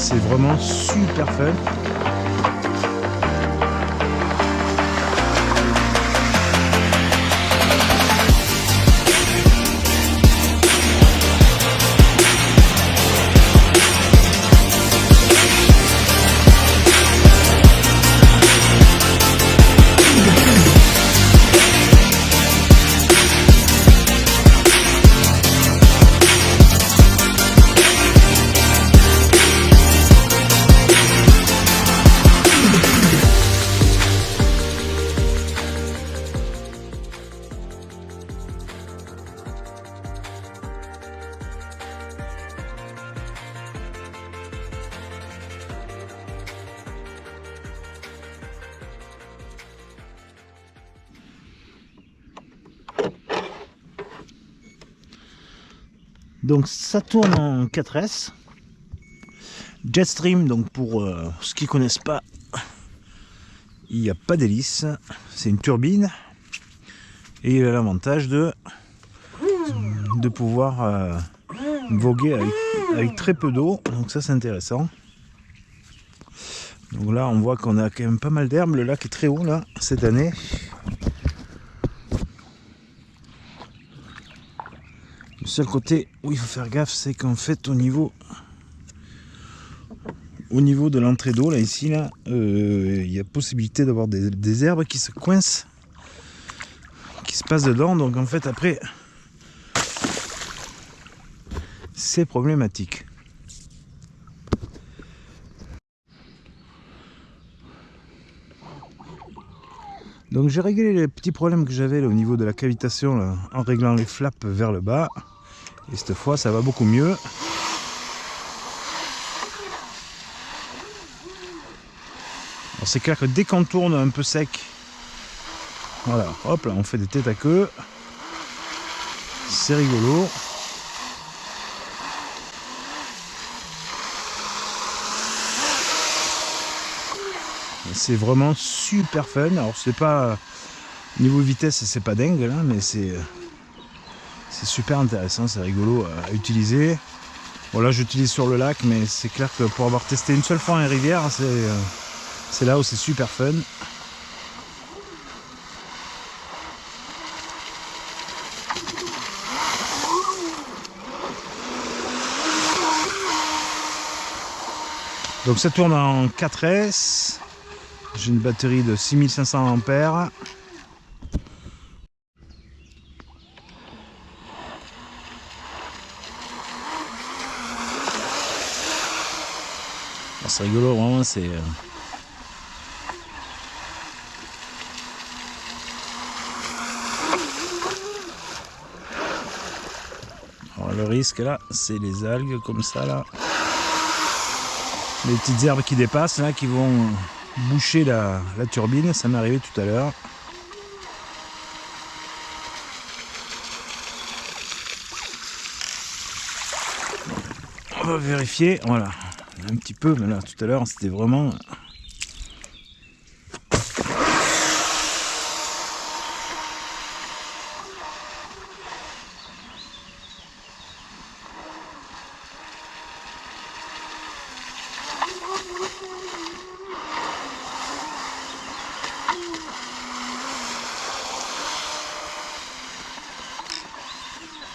C'est vraiment super fun. Donc ça tourne en 4S. Jetstream, donc pour ceux qui ne connaissent pas, il n'y a pas d'hélice, c'est une turbine. Et il a l'avantage de pouvoir voguer avec très peu d'eau, donc ça c'est intéressant. Donc là on voit qu'on a quand même pas mal d'herbe, le lac est très haut là cette année. Le seul côté où il faut faire gaffe, c'est qu'en fait au niveau de l'entrée d'eau là ici là, il y a possibilité d'avoir des herbes qui se coincent, qui se passent dedans, donc en fait après c'est problématique. Donc j'ai réglé les petits problèmes que j'avais au niveau de la cavitation là, en réglant les flaps vers le bas. Et cette fois ça va beaucoup mieux. C'est clair que dès qu'on tourne un peu sec, voilà, hop là on fait des têtes à queue. C'est rigolo. C'est vraiment super fun. Alors c'est pas niveau vitesse, c'est pas dingue là, mais c'est super intéressant, c'est rigolo à utiliser. Bon là j'utilise sur le lac, mais c'est clair que pour avoir testé une seule fois en rivière, c'est là où c'est super fun. Donc ça tourne en 4S. J'ai une batterie de 6500 ampères. C'est rigolo, vraiment, c'est... Alors, le risque là, c'est les algues comme ça là. Les petites herbes qui dépassent là, qui vont boucher la turbine, ça m'est arrivé tout à l'heure. On va vérifier, voilà, un petit peu, mais là tout à l'heure c'était vraiment...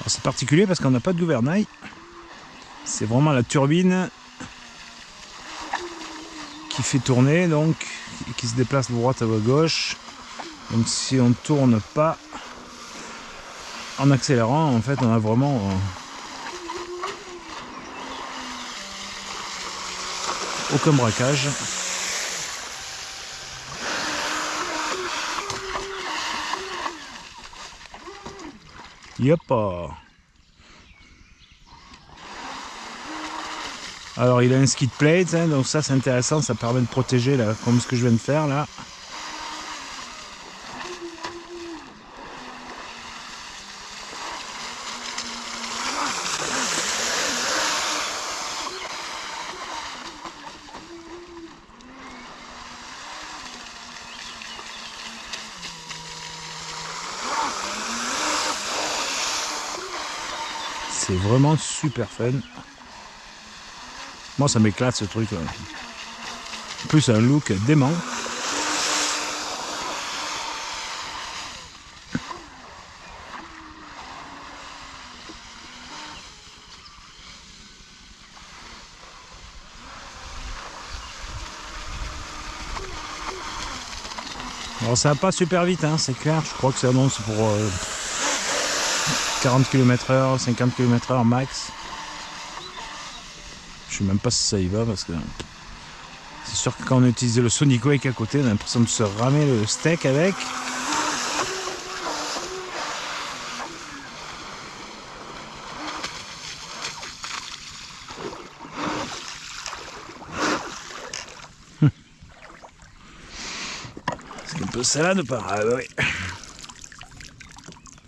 C'est particulier parce qu'on n'a pas de gouvernail. C'est vraiment la turbine qui fait tourner, donc qui se déplace de droite à gauche. Donc si on ne tourne pas en accélérant, en fait on a vraiment aucun braquage. Yep. Alors il a un skid plate, hein, donc ça c'est intéressant, ça permet de protéger là, comme ce que je viens de faire là. C'est vraiment super fun. Moi ça m'éclate ce truc. En plus un look dément. Alors ça va pas super vite, hein, c'est clair, je crois que ça annonce pour 40 km/h, 50 km/h max. Je sais même pas si ça y va parce que c'est sûr que quand on utilise le Sonic Wake à côté, on a l'impression de se ramer le steak avec. C'est un peu salade ou pas? Ah oui.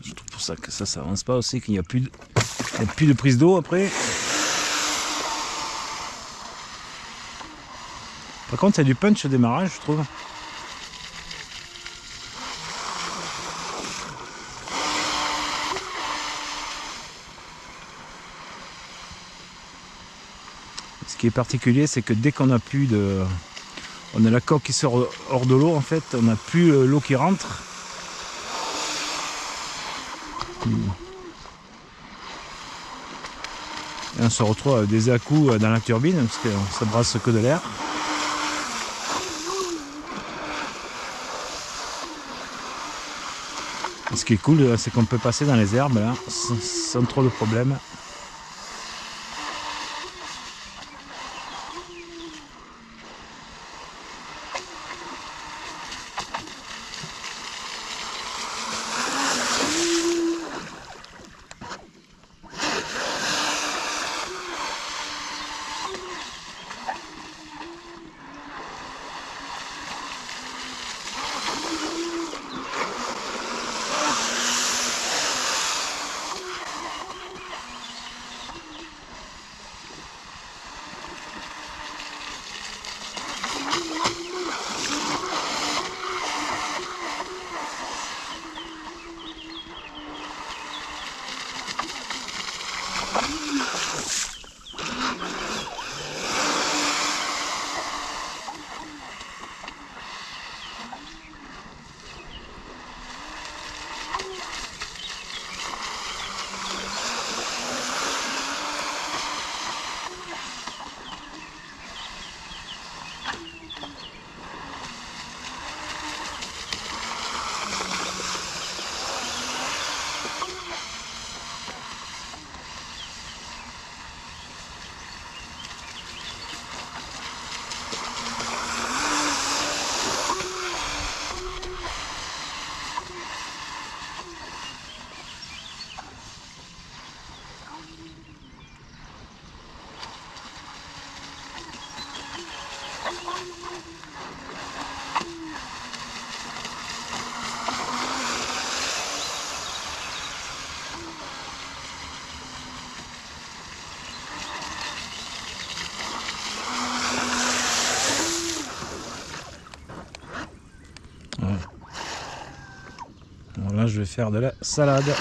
Je trouve pour ça que ça avance pas aussi, qu'il n'y a plus de prise d'eau après. Par contre, il y a du punch au démarrage, je trouve. Ce qui est particulier, c'est que dès qu'on a plus de... On a la coque qui sort hors de l'eau, en fait, on n'a plus l'eau qui rentre. Et on se retrouve avec des à-coups dans la turbine, parce que ça brasse que de l'air. Ce qui est cool, c'est qu'on peut passer dans les herbes là, sans trop de problèmes. Alors là, je vais faire de la salade.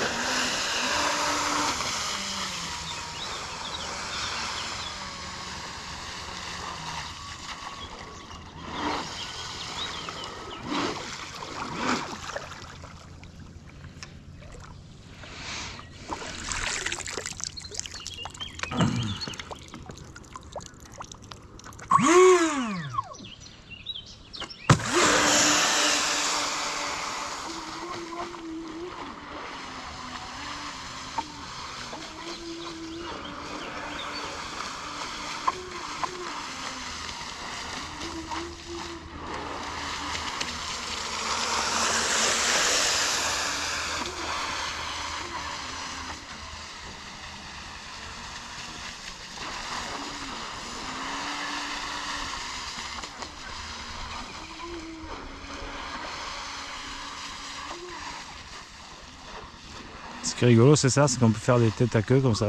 Ce qui est rigolo, c'est ça, c'est qu'on peut faire des têtes à queue comme ça.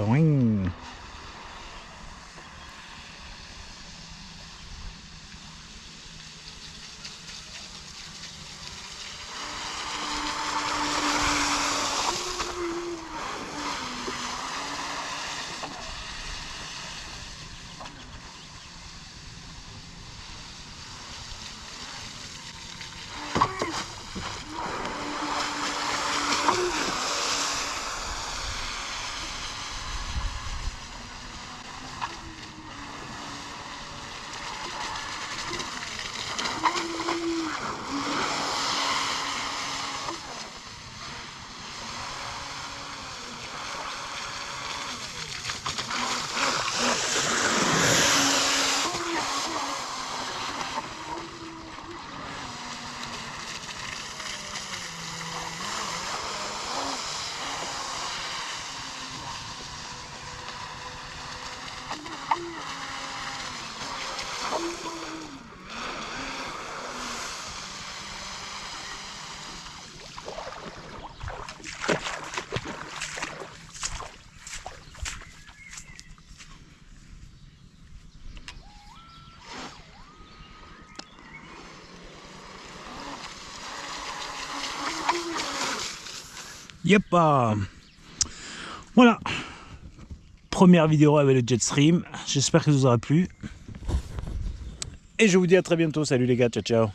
Yep. Voilà. Première vidéo avec le Jetstream. J'espère que ça vous aura plu. Et je vous dis à très bientôt. Salut les gars. Ciao, ciao.